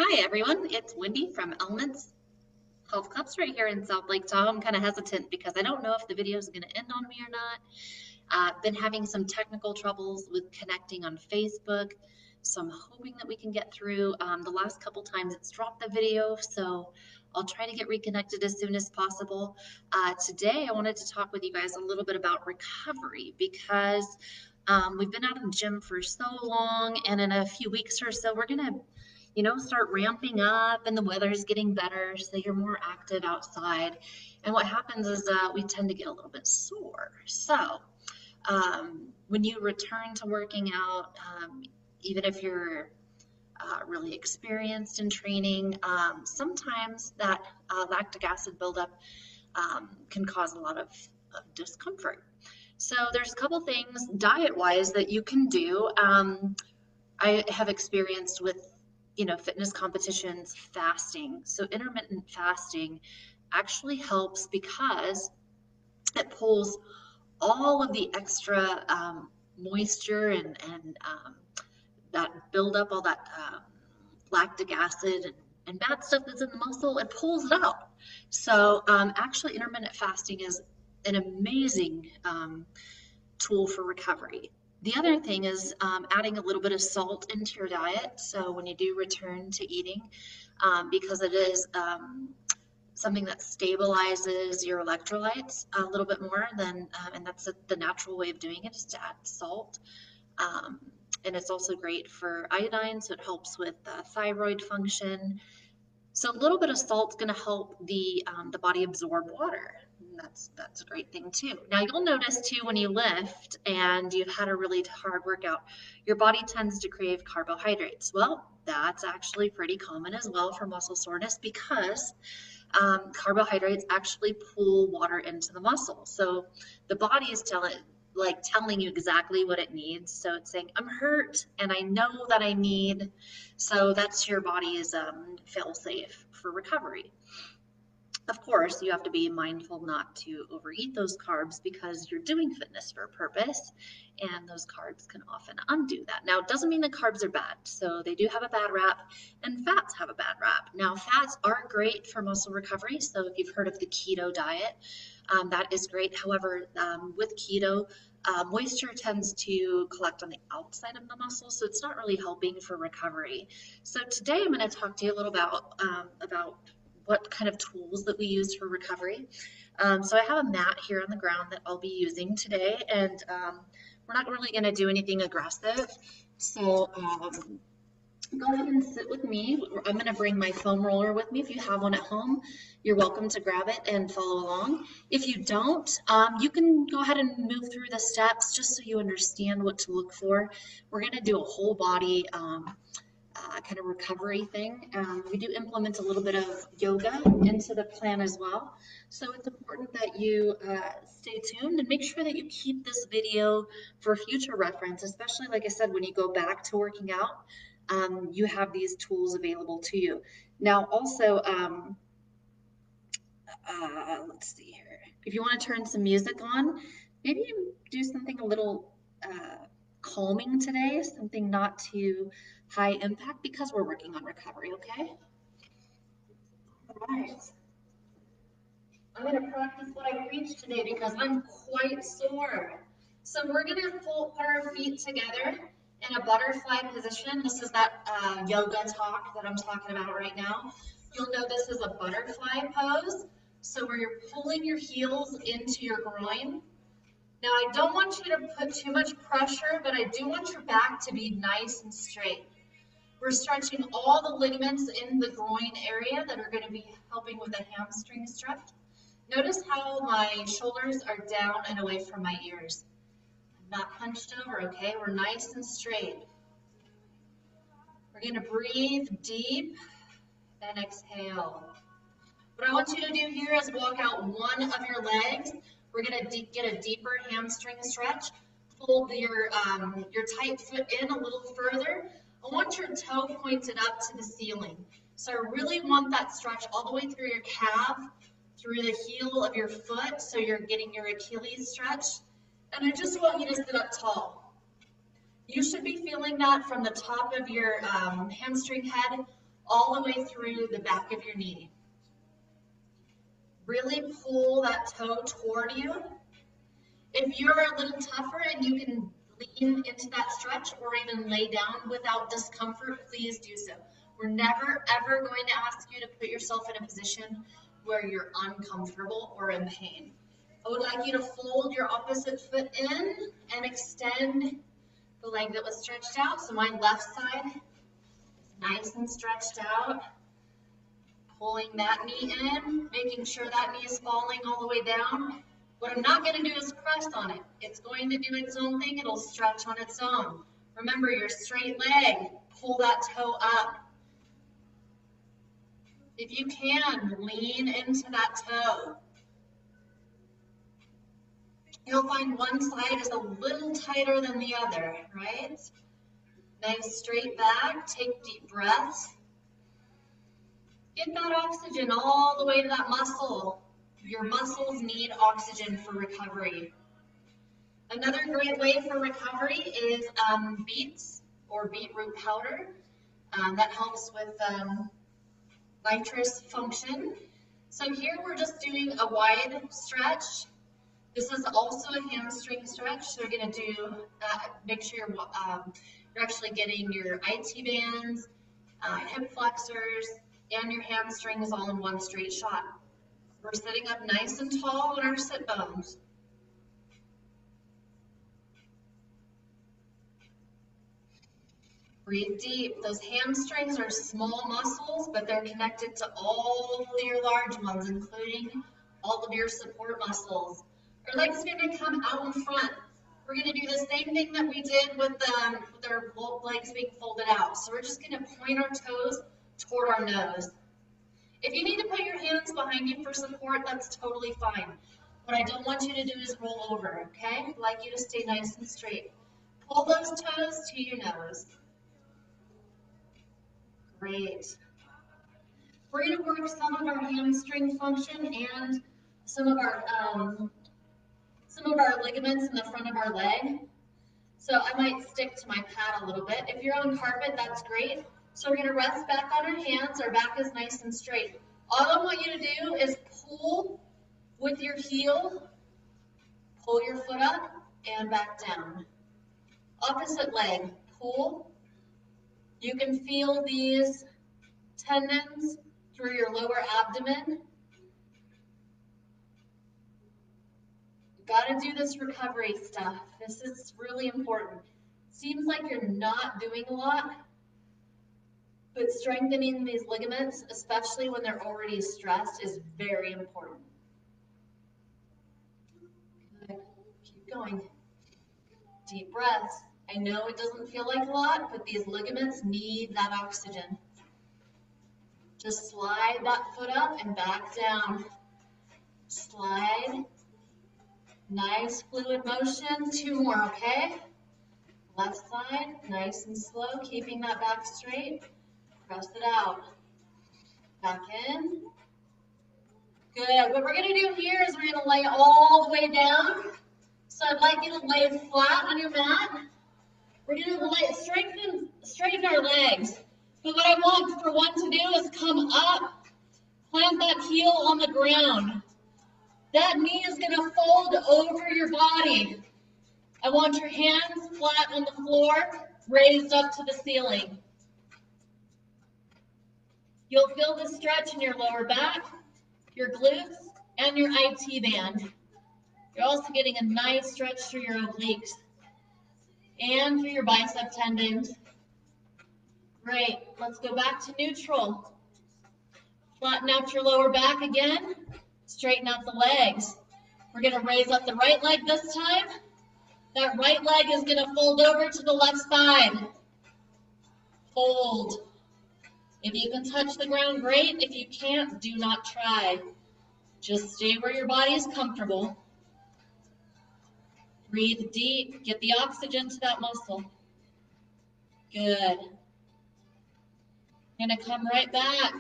Hi everyone, it's Wendy from Elements Health Clubs right here in South Lake Tahoe. I'm kind of hesitant because I don't know if the video is going to end on me or not. Been having some technical troubles with connecting on Facebook, so I'm hoping that we can get through. The last couple times it's dropped the video, so I'll try to get reconnected as soon as possible. Today I wanted to talk with you guys a little bit about recovery because we've been out of the gym for so long, and in a few weeks or so we're gonna start ramping up and the weather's getting better, so you're more active outside. And what happens is we tend to get a little bit sore. So when you return to working out, even if you're really experienced in training, sometimes that lactic acid buildup can cause a lot of discomfort. So there's a couple things diet-wise that you can do. I have experienced with fitness competitions, fasting. So intermittent fasting actually helps because it pulls all of the extra moisture and that buildup, all that lactic acid and bad stuff that's in the muscle, it pulls it out. So actually intermittent fasting is an amazing tool for recovery. The other thing is adding a little bit of salt into your diet. So when you do return to eating, because it is something that stabilizes your electrolytes a little bit more than, and that's the natural way of doing it, is to add salt. And it's also great for iodine, so it helps with thyroid function. So a little bit of salt is going to help the body absorb water. That's a great thing too. Now you'll notice too when you lift and you've had a really hard workout, your body tends to crave carbohydrates. Well, that's actually pretty common as well for muscle soreness because carbohydrates actually pull water into the muscle. So the body is telling you exactly what it needs. So it's saying, I'm hurt and I know that I need. So that's your body's fail-safe for recovery. Of course, you have to be mindful not to overeat those carbs because you're doing fitness for a purpose, and those carbs can often undo that. Now, it doesn't mean that carbs are bad. So they do have a bad rap, and fats have a bad rap. Now, fats are great for muscle recovery. So if you've heard of the keto diet, that is great. However, with keto, moisture tends to collect on the outside of the muscle, so it's not really helping for recovery. So today I'm going to talk to you a little about what kind of tools that we use for recovery. So I have a mat here on the ground that I'll be using today, and we're not really going to do anything aggressive. So go ahead and sit with me. I'm going to bring my foam roller with me. If you have one at home, you're welcome to grab it and follow along. If you don't, you can go ahead and move through the steps just so you understand what to look for. We're going to do a whole body kind of recovery thing. We do implement a little bit of yoga into the plan as well. So it's important that you stay tuned and make sure that you keep this video for future reference, especially like I said, when you go back to working out, you have these tools available to you. Now also, let's see here. If you want to turn some music on, maybe do something a little calming today, something not too high impact because we're working on recovery, okay? All right. I'm going to practice what I preach today because I'm quite sore. So we're going to put our feet together in a butterfly position. This is that yoga talk that I'm talking about right now. You'll know this is a butterfly pose. So where you're pulling your heels into your groin. Now, I don't want you to put too much pressure, but I do want your back to be nice and straight. We're stretching all the ligaments in the groin area that are going to be helping with the hamstring stretch. Notice how my shoulders are down and away from my ears. I'm not hunched over, okay? We're nice and straight. We're going to breathe deep and exhale. What I want you to do here is walk out one of your legs. We're going to get a deeper hamstring stretch. Pull your tight foot in a little further. I want your toe pointed up to the ceiling. So I really want that stretch all the way through your calf, through the heel of your foot, so you're getting your Achilles stretch. And I just want you to sit up tall. You should be feeling that from the top of your hamstring head all the way through the back of your knee. Really pull that toe toward you. If you're a little tougher and you can lean into that stretch or even lay down without discomfort, please do so. We're never, ever going to ask you to put yourself in a position where you're uncomfortable or in pain. I would like you to fold your opposite foot in and extend the leg that was stretched out. So my left side is nice and stretched out. Pulling that knee in, making sure that knee is falling all the way down. What I'm not going to do is press on it. It's going to do its own thing. It'll stretch on its own. Remember, your straight leg, pull that toe up. If you can, lean into that toe. You'll find one side is a little tighter than the other, right? Nice straight back. Take deep breaths. Get that oxygen all the way to that muscle. Your muscles need oxygen for recovery. Another great way for recovery is beets or beetroot powder. That helps with nitrous function. So here we're just doing a wide stretch. This is also a hamstring stretch. So you're going to do, make sure you're actually getting your IT bands, hip flexors, and your hamstrings all in one straight shot. We're sitting up nice and tall on our sit bones. Breathe deep. Those hamstrings are small muscles, but they're connected to all of your large ones, including all of your support muscles. Our legs are going to come out in front. We're going to do the same thing that we did with our legs being folded out. So we're just going to point our toes toward our nose. If you need to put your hands behind you for support, that's totally fine. What I don't want you to do is roll over, okay? I'd like you to stay nice and straight. Pull those toes to your nose. Great. We're going to work some of our hamstring function and some of our ligaments in the front of our leg. So I might stick to my pad a little bit. If you're on carpet, that's great. So we're going to rest back on our hands. Our back is nice and straight. All I want you to do is pull with your heel, pull your foot up and back down. Opposite leg, pull. You can feel these tendons through your lower abdomen. You've got to do this recovery stuff. This is really important. Seems like you're not doing a lot, but strengthening these ligaments, especially when they're already stressed, is very important. Good. Keep going. Deep breaths. I know it doesn't feel like a lot, but these ligaments need that oxygen. Just slide that foot up and back down. Slide. Nice fluid motion. 2 more, okay? Left side, nice and slow, keeping that back straight. Press it out. Back in. Good. What we're going to do here is we're going to lay all the way down. So I'd like you to lay flat on your mat. We're going to straighten our legs. But what I want for one to do is come up, plant that heel on the ground. That knee is going to fold over your body. I want your hands flat on the floor, raised up to the ceiling. You'll feel the stretch in your lower back, your glutes, and your IT band. You're also getting a nice stretch through your obliques and through your bicep tendons. Great. Let's go back to neutral. Flatten out your lower back again. Straighten out the legs. We're going to raise up the right leg this time. That right leg is going to fold over to the left side. Hold. If you can touch the ground, great. If you can't, do not try. Just stay where your body is comfortable. Breathe deep. Get the oxygen to that muscle. Good. You're going to come right back.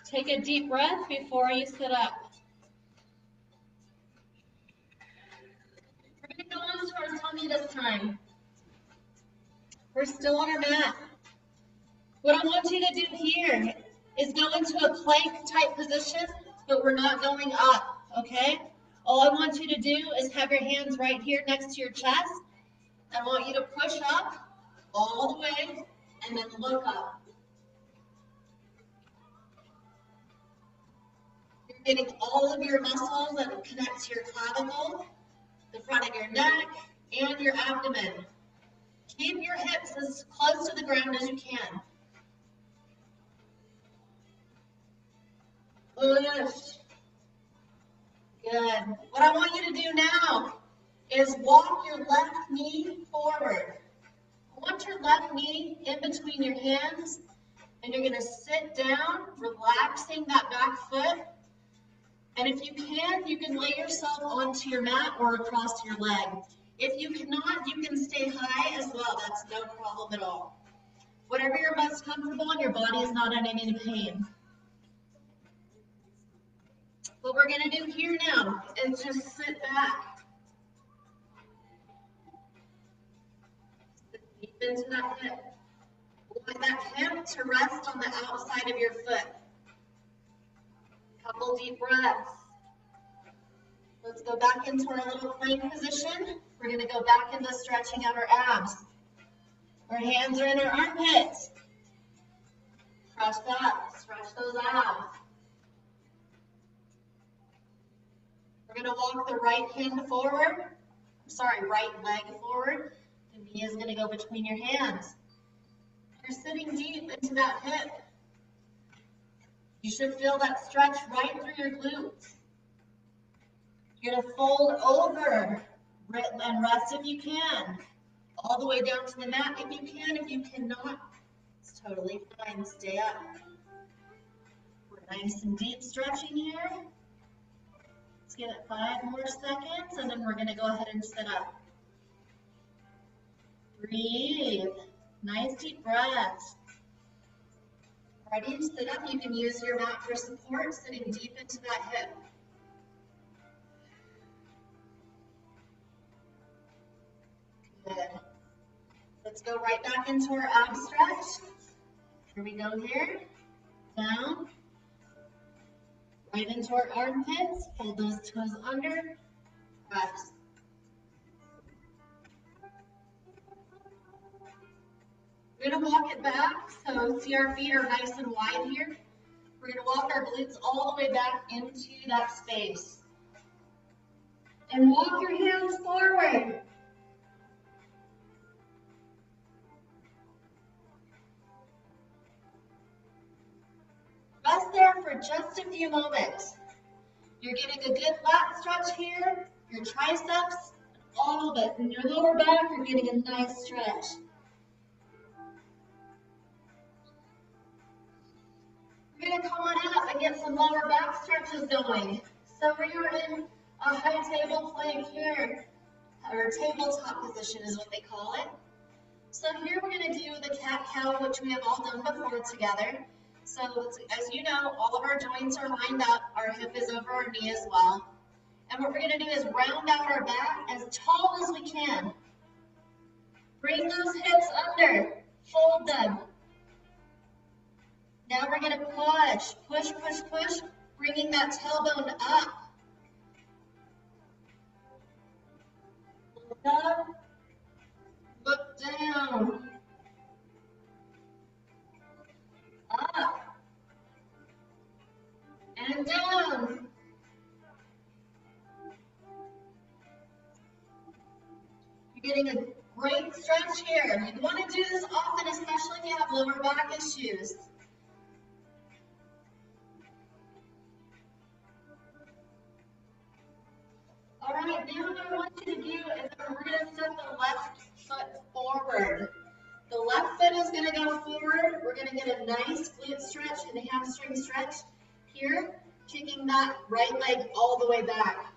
Take a deep breath before you sit up. We're going to go on to our tummy this time. We're still on our mat. What I want you to do here is go into a plank type position, but we're not going up, okay? All I want you to do is have your hands right here next to your chest. I want you to push up all the way and then look up. You're getting all of your muscles that connect to your clavicle, the front of your neck, and your abdomen. Keep your hips as close to the ground as you can. Push. Good. What I want you to do now is walk your left knee forward. I want your left knee in between your hands, and you're going to sit down, relaxing that back foot. And if you can lay yourself onto your mat or across your leg. If you cannot, you can stay high as well. That's no problem at all. Whatever you're most comfortable and your body is not in any pain. What we're going to do here now is just sit back. Sit deep into that hip. Want that hip to rest on the outside of your foot. Couple deep breaths. Let's go back into our little plank position. We're going to go back into stretching out our abs. Our hands are in our armpits. Press up, stretch those abs. We're going to walk the right hand forward. Right leg forward. The knee is going to go between your hands. You're sitting deep into that hip. You should feel that stretch right through your glutes. You're going to fold over and rest if you can. All the way down to the mat if you can. If you cannot, it's totally fine. Stay up. We're nice and deep stretching here. Let's give it 5 more seconds, and then we're going to go ahead and sit up. Breathe. Nice deep breaths. Ready to sit up, you can use your mat for support, sitting deep into that hip. Good. Let's go right back into our ab stretch. Here we go here. Down. Right into our armpits. Pull those toes under. Press. We're going to walk it back, so see our feet are nice and wide here. We're going to walk our glutes all the way back into that space. And walk your hands forward. Rest there for just a few moments. You're getting a good lat stretch here, your triceps, all of it. In your lower back, you're getting a nice stretch. We're going to come on up and get some lower back stretches going. So we are in a high table plank here, or tabletop position is what they call it. So here we're going to do the cat-cow, which we have all done before together. So as you know, all of our joints are lined up, our hip is over our knee as well. And what we're going to do is round out our back as tall as we can. Bring those hips under, fold them. Now we're going to push, push, push, push, bringing that tailbone up. Look up, look down, up, and down. You're getting a great stretch here. You want to do this often, especially if you have lower back issues. All right, now what I want you to do is we're going to set the left foot forward. The left foot is going to go forward. We're going to get a nice glute stretch and hamstring stretch here, kicking that right leg all the way back.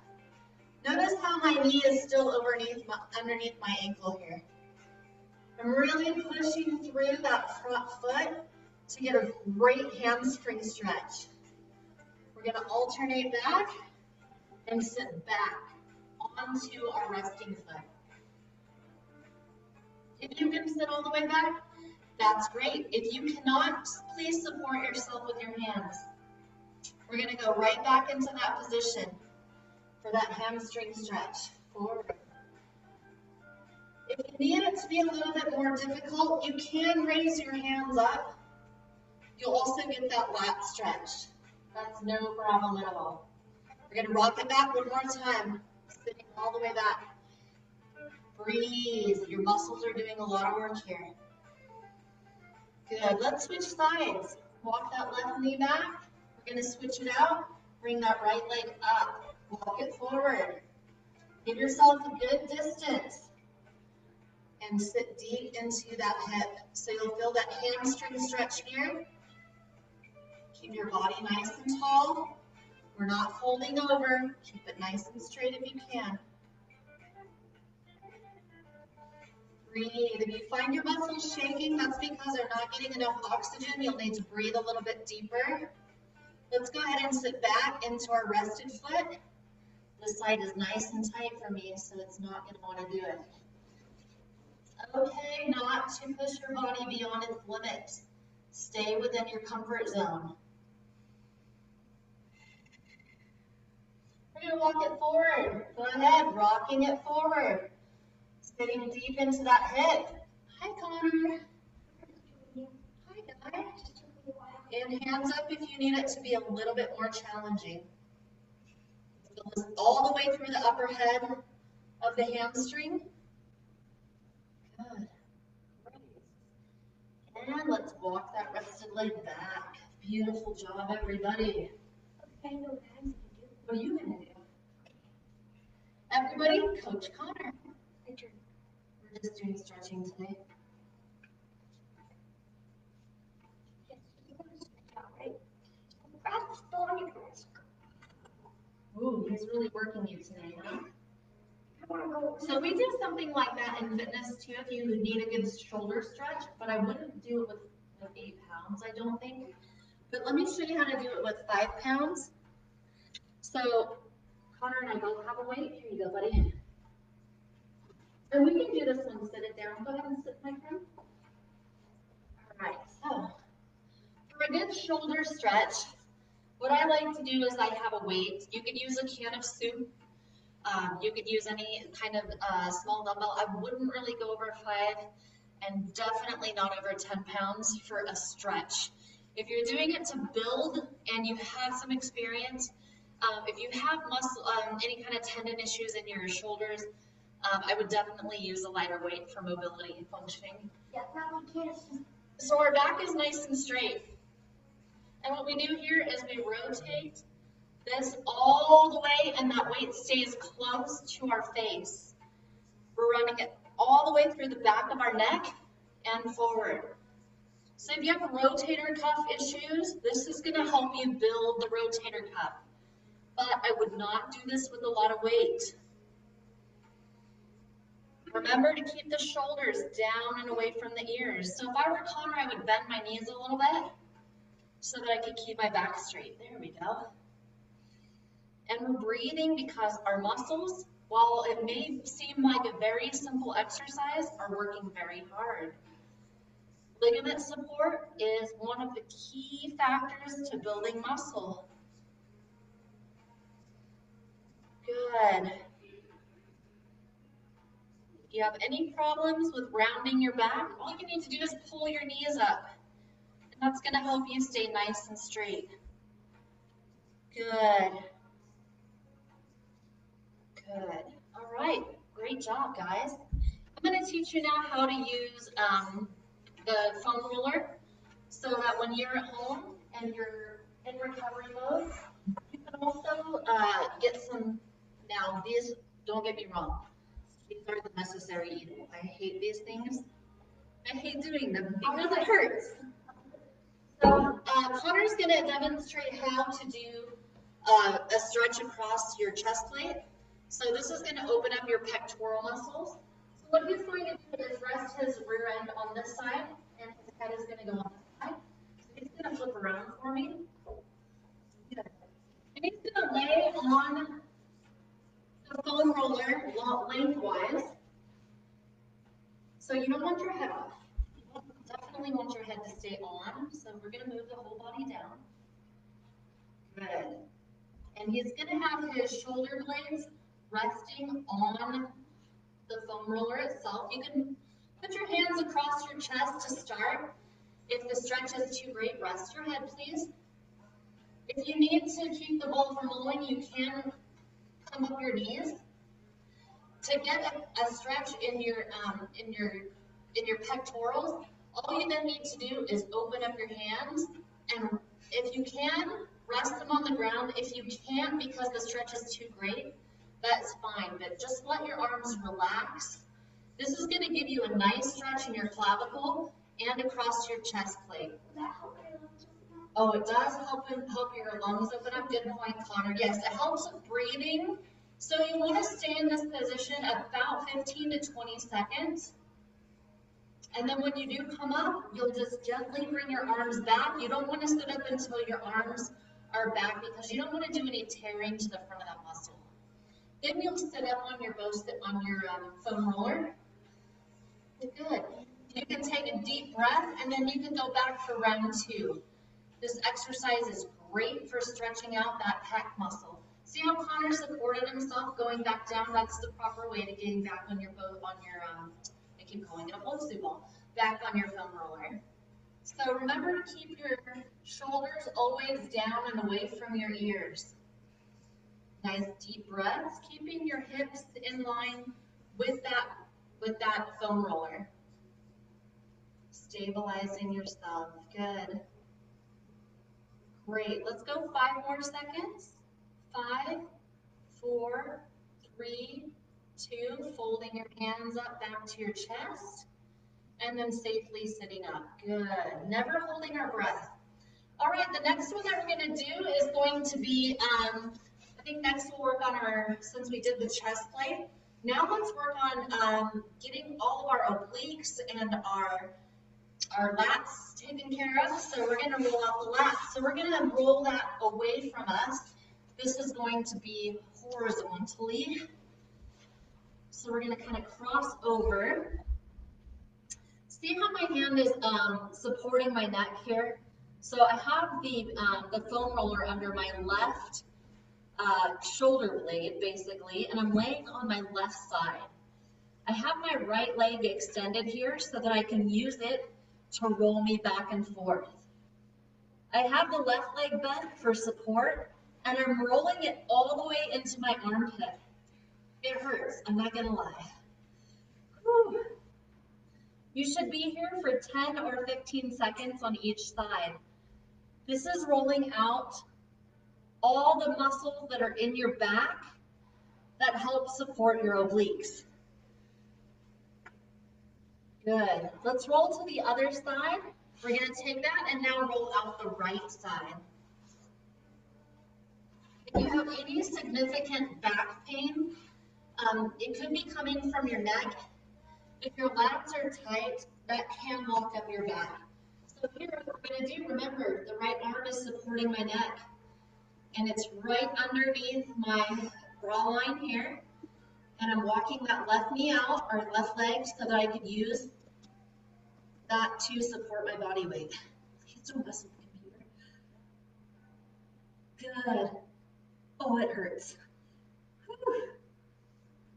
Notice how my knee is still underneath my ankle here. I'm really pushing through that front foot to get a great hamstring stretch. We're going to alternate back and sit back onto our resting foot. If you can sit all the way back, that's great. If you cannot, please support yourself with your hands. We're going to go right back into that position for that hamstring stretch. Forward. If you need it to be a little bit more difficult, you can raise your hands up. You'll also get that lat stretch. That's no problem at all. We're going to rock it back one more time, sitting all the way back. Breathe. Your muscles are doing a lot of work here. Good. Let's switch sides. Walk that left knee back. We're going to switch it out. Bring that right leg up. Walk it forward. Give yourself a good distance. And sit deep into that hip. So you'll feel that hamstring stretch here. Keep your body nice and tall. We're not folding over. Keep it nice and straight if you can. Breathe. If you find your muscles shaking, that's because they're not getting enough oxygen. You'll need to breathe a little bit deeper. Let's go ahead and sit back into our rested foot. This side is nice and tight for me, so it's not going to want to do it. It's okay not to push your body beyond its limits. Stay within your comfort zone. We're going to walk it forward. Go ahead, rocking it forward. Sitting deep into that hip. Hi, Connor. Hi, guys. And hands up if you need it to be a little bit more challenging. All the way through the upper head of the hamstring. Good. And let's walk that rested leg back. Beautiful job, everybody. What are you going to do? Everybody, Coach Connor. We're just doing stretching today. Ooh, he's really working you today, huh? So we do something like that in fitness too if you need a good shoulder stretch, but I wouldn't do it with 8 pounds, I don't think. But let me show you how to do it with 5 pounds. So Connor and I both have a weight. Here you go, buddy. And we can do this one, sit it down. Go ahead and sit, my friend. All right, so for a good shoulder stretch, what I like to do is I have a weight. You could use a can of soup. You could use any kind of small dumbbell. I wouldn't really go over 5 and definitely not over 10 pounds for a stretch. If you're doing it to build and you have some experience, if you have muscle, any kind of tendon issues in your shoulders, I would definitely use a lighter weight for mobility and functioning. Yeah, so our back is nice and straight. And what we do here is we rotate this all the way, and that weight stays close to our face. We're running it all the way through the back of our neck and forward. So if you have rotator cuff issues, this is going to help you build the rotator cuff. But I would not do this with a lot of weight. Remember to keep the shoulders down and away from the ears. So if I were Connor, I would bend my knees a little bit so that I could keep my back straight. There we go. And we're breathing because our muscles, while it may seem like a very simple exercise, are working very hard. Ligament support is one of the key factors to building muscle. Good. If you have any problems with rounding your back, all you need to do is pull your knees up. And that's going to help you stay nice and straight. Good. Good. All right. Great job, guys. I'm going to teach you now how to use the foam roller so that when you're at home and you're in recovery mode, you can also get some. Now, these, don't get me wrong, these are the necessary evil. I hate these things. I hate doing them because it hurts. So Connor's going to demonstrate how to do a stretch across your chest plate. So this is going to open up your pectoral muscles. So what he's going to do is rest his rear end on this side, and his head is going to go on this side. So he's going to flip around for me. Good. And he's going to lay on the foam roller lengthwise. So you don't want your head off. You definitely want your head to stay on. So we're going to move the whole body down. Good. And he's going to have his shoulder blades resting on the foam roller itself. You can put your hands across your chest to start. If the stretch is too great, rest your head, please. If you need to keep the ball from rolling, you can come up your knees. To get a stretch in your pectorals, all you then need to do is open up your hands, and if you can, rest them on the ground. If you can't because the stretch is too great, that's fine, but just let your arms relax. This is going to give you a nice stretch in your clavicle and across your chest plate. Oh, it does help your lungs open up. Good point, Connor. Yes, it helps with breathing. So you want to stay in this position about 15 to 20 seconds. And then when you do come up, you'll just gently bring your arms back. You don't want to sit up until your arms are back because you don't want to do any tearing to the front of that muscle. Then you'll sit up on your foam roller. Good. You can take a deep breath and then you can go back for round 2. This exercise is great for stretching out that pec muscle. See how Connor supported himself going back down? That's the proper way to getting back on your I keep calling it a Bosu ball, back on your foam roller. So remember to keep your shoulders always down and away from your ears. Nice deep breaths, keeping your hips in line with that foam roller. Stabilizing yourself. Good. Great. Let's go 5 more seconds. 5, 4, 3, 2. Folding your hands up back to your chest. And then safely sitting up. Good. Never holding our breath. All right, the next one that we're going to do is going to be, I think next we'll work on since we did the chest plate, now let's work on getting all of our obliques and our lats taken care of. So we're going to roll out the lats. So we're going to roll that away from us. This is going to be horizontally. So we're going to kind of cross over. See how my hand is supporting my neck here? So I have the foam roller under my left shoulder blade, basically, and I'm laying on my left side. I have my right leg extended here so that I can use it to roll me back and forth. I have the left leg bent for support, and I'm rolling it all the way into my armpit. It hurts, I'm not gonna lie. Whew. You should be here for 10 or 15 seconds on each side. This is rolling out all the muscles that are in your back that help support your obliques. Good. Let's roll to the other side. We're going to take that and now roll out the right side. If you have any significant back pain, it could be coming from your neck. If your lats are tight, that can lock up your back. So here, what we're going to do, remember, the right arm is supporting my neck, and it's right underneath my bra line here, and I'm walking that left knee out, or left leg, so that I could use that to support my body weight. Don't mess with the computer. Good. Oh, it hurts. Whew.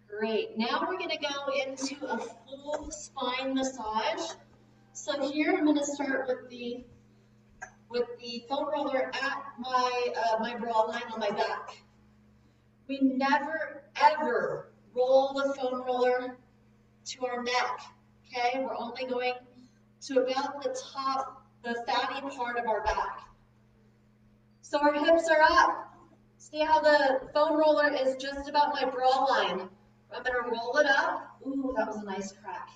Great. Now we're going to go into a full spine massage. So here I'm going to start with the foam roller at my bra line on my back. We never ever roll the foam roller to our neck. Okay, we're only going to about the top, the fatty part of our back. So our hips are up. See how the foam roller is just about my bra line. I'm going to roll it up. Ooh, that was a nice crack.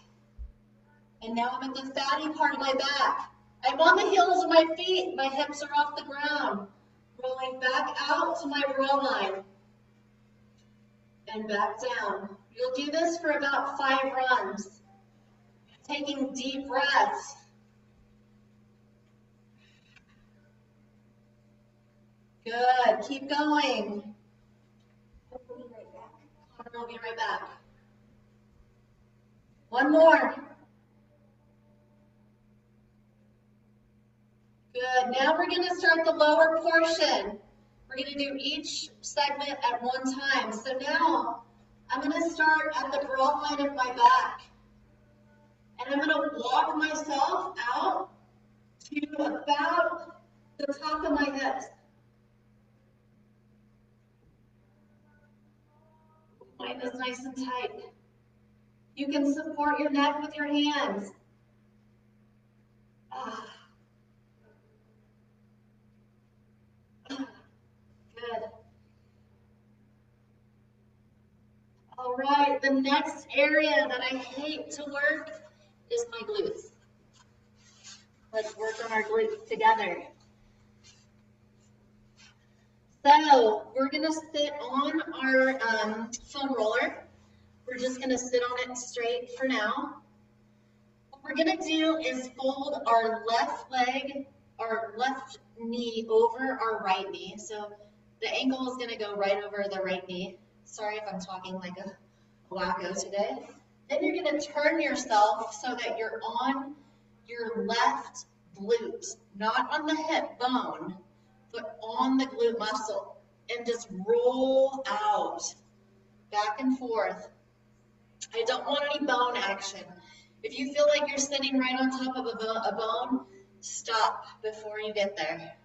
And now I'm at the fatty part of my back. I'm on the heels of my feet. My hips are off the ground. Rolling back out to my bra line. And back down. You'll do this for about 5 runs. Taking deep breaths. Good. Keep going. We'll be right back. One more. Good. Now we're going to start the lower portion. We're going to do each segment at one time. So now I'm going to start at the broad line of my back. And I'm going to walk myself out to about the top of my hips. Mine is nice and tight. You can support your neck with your hands. Good. All right, the next area that I hate to work is my glutes. Let's work on our glutes together. So we're gonna sit on our foam roller. We're just gonna sit on it straight for now. What we're gonna do is fold our left leg, our left knee over our right knee. So the ankle is gonna go right over the right knee. Sorry if I'm talking like a wacko today. Then you're gonna turn yourself so that you're on your left glute, not on the hip bone, but on the glute muscle, and just roll out, back and forth. I don't want any bone action. If you feel like you're sitting right on top of a bone, stop before you get there.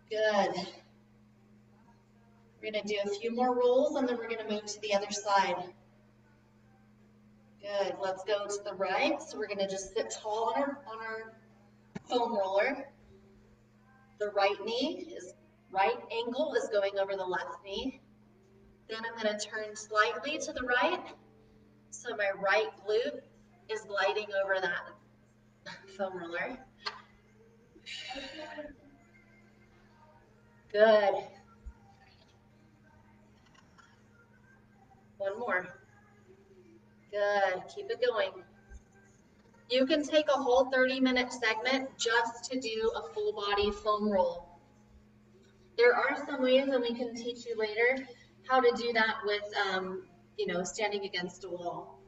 Good. We're gonna do a few more rolls and then we're gonna move to the other side. Good, let's go to the right. So we're gonna just sit tall on our foam roller. The right ankle is going over the left knee. Then I'm gonna turn slightly to the right. So my right glute is gliding over that foam roller. Good. One more. Good, keep it going. You can take a whole 30-minute segment just to do a full body foam roll. There are some ways, and we can teach you later, how to do that with, standing against a wall.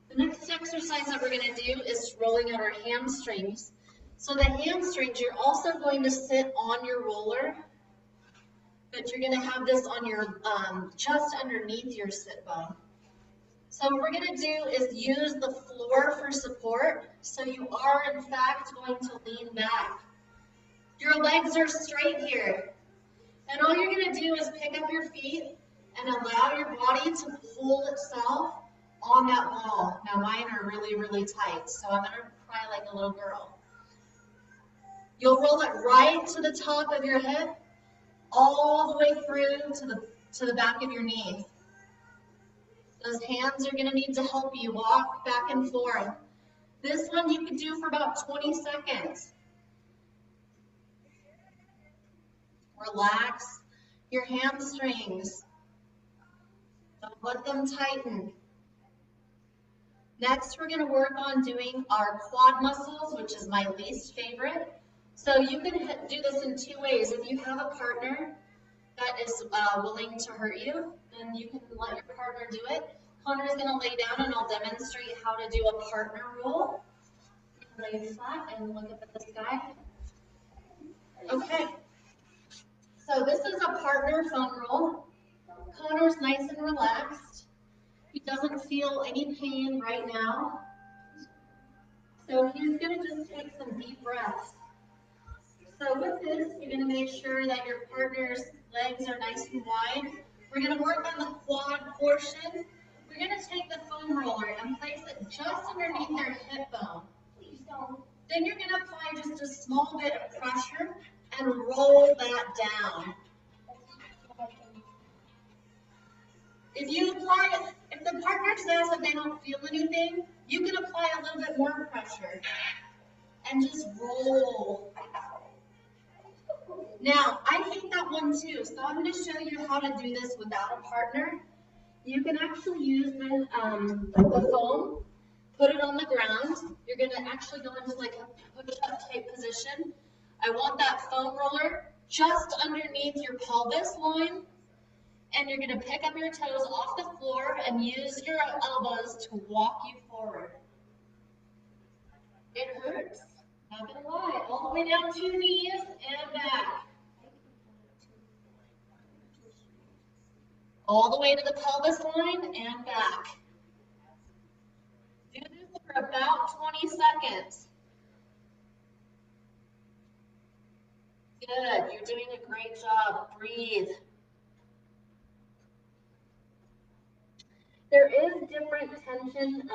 The next exercise that we're gonna do is rolling out our hamstrings. So the hamstrings, you're also going to sit on your roller, but you're gonna have this on your, just underneath your sit bone. So what we're gonna do is use the floor for support. So you are in fact going to lean back. Your legs are straight here. And all you're gonna do is pick up your feet and allow your body to pull itself on that wall. Now mine are really, really tight, so I'm gonna cry like a little girl. You'll roll it right to the top of your hip, all the way through to the back of your knee. Those hands are gonna need to help you walk back and forth. This one you can do for about 20 seconds. Relax your hamstrings. Don't let them tighten. Next, we're gonna work on doing our quad muscles, which is my least favorite. So you can do this in two ways. If you have a partner that is willing to hurt you, then you can let your partner do it. Connor's gonna lay down and I'll demonstrate how to do a partner roll. Lay flat and look up at the sky. Okay. So this is a partner foam roll. Connor's nice and relaxed. He doesn't feel any pain right now. So he's gonna just take some deep breaths. So with this, you're gonna make sure that your partner's legs are nice and wide. We're gonna work on the quad portion. We're gonna take the foam roller and place it just underneath their hip bone. Please don't. Then you're gonna apply just a small bit of pressure and roll that down. If the partner says that they don't feel anything, you can apply a little bit more pressure and just roll. Now, I hate that one too, so I'm going to show you how to do this without a partner. You can actually use the foam, put it on the ground. You're going to actually go into like a push-up type position. I want that foam roller just underneath your pelvis line. And you're gonna pick up your toes off the floor and use your elbows to walk you forward. It hurts, not gonna lie, all the way down to knees and back. All the way to the pelvis line and back. Do this for about 20 seconds. Good, you're doing a great job. Breathe. There is different tension,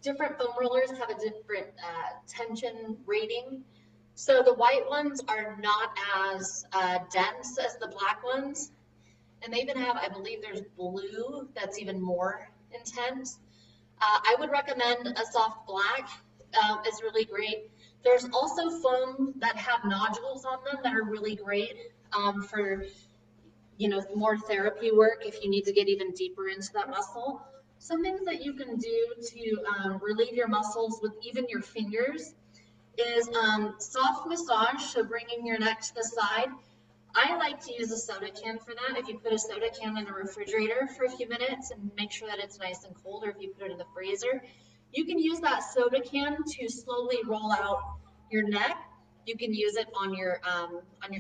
different foam rollers have a different tension rating. So the white ones are not as dense as the black ones. And they even have, I believe there's blue that's even more intense. I would recommend a soft black, is really great. There's also foam that have nodules on them that are really great for more therapy work if you need to get even deeper into that muscle. Some things that you can do to relieve your muscles with even your fingers is soft massage, so bringing your neck to the side. I like to use a soda can for that. If you put a soda can in the refrigerator for a few minutes and make sure that it's nice and cold, or if you put it in the freezer, you can use that soda can to slowly roll out your neck. You can use it on your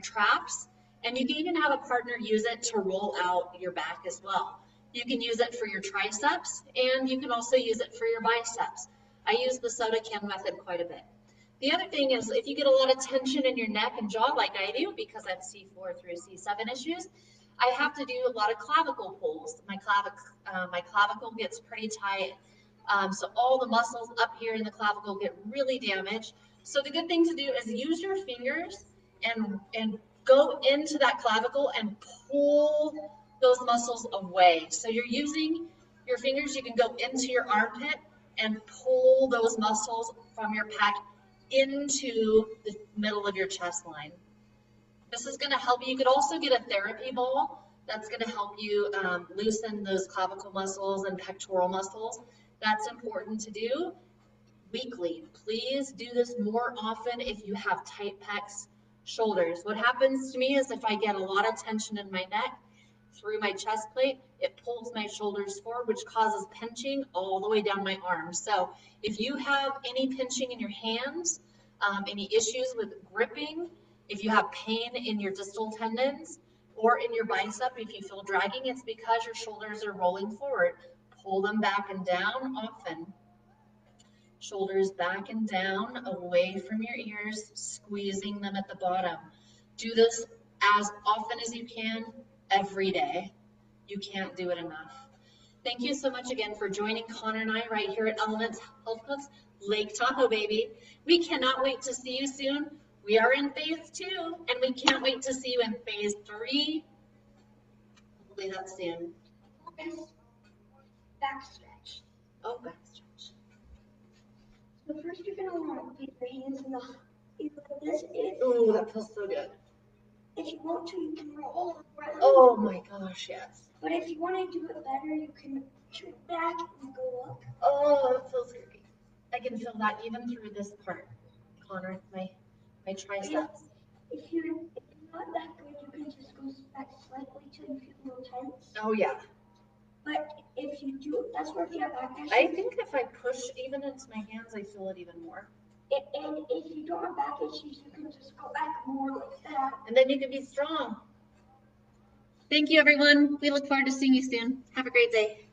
traps, and you can even have a partner use it to roll out your back as well. You can use it for your triceps, and you can also use it for your biceps. I use the soda can method quite a bit. The other thing is, if you get a lot of tension in your neck and jaw like I do, because I have C4 through C7 issues, I have to do a lot of clavicle pulls. My clavicle gets pretty tight, so all the muscles up here in the clavicle get really damaged. So the good thing to do is use your fingers and go into that clavicle and pull those muscles away. So you're using your fingers, you can go into your armpit and pull those muscles from your pec into the middle of your chest line. This is going to help you. You could also get a therapy ball that's going to help you loosen those clavicle muscles and pectoral muscles. That's important to do weekly. Please do this more often if you have tight pecs, shoulders. What happens to me is if I get a lot of tension in my neck through my chest plate, it pulls my shoulders forward, which causes pinching all the way down my arms. So if you have any pinching in your hands, any issues with gripping, if you have pain in your distal tendons or in your bicep, if you feel dragging, it's because your shoulders are rolling forward. Pull them back and down often. Shoulders back and down, away from your ears, squeezing them at the bottom. Do this as often as you can, every day. You can't do it enough. Thank you so much again for joining Connor and I right here at Elements Health Club's Lake Tahoe, baby. We cannot wait to see you soon. We are in phase 2, and we can't wait to see you in phase 3. Hopefully that's soon. Back stretch. Oh, back stretch. So first you're going to want to put your hands in the either this is. Oh, that feels so good. If you want to, you can roll around. Oh my gosh, yes. But if you want to do it better, you can turn back and go up. Oh, that feels great. I can feel that even through this part, Connor, my triceps. If you're not that good, you can just go back slightly till you feel a little tense. Oh yeah. But if you do, that's where if you have back issues. I think if I push even into my hands, I feel it even more. And if you don't have back issues, you can just go back more like that. And then you can be strong. Thank you, everyone. We look forward to seeing you soon. Have a great day.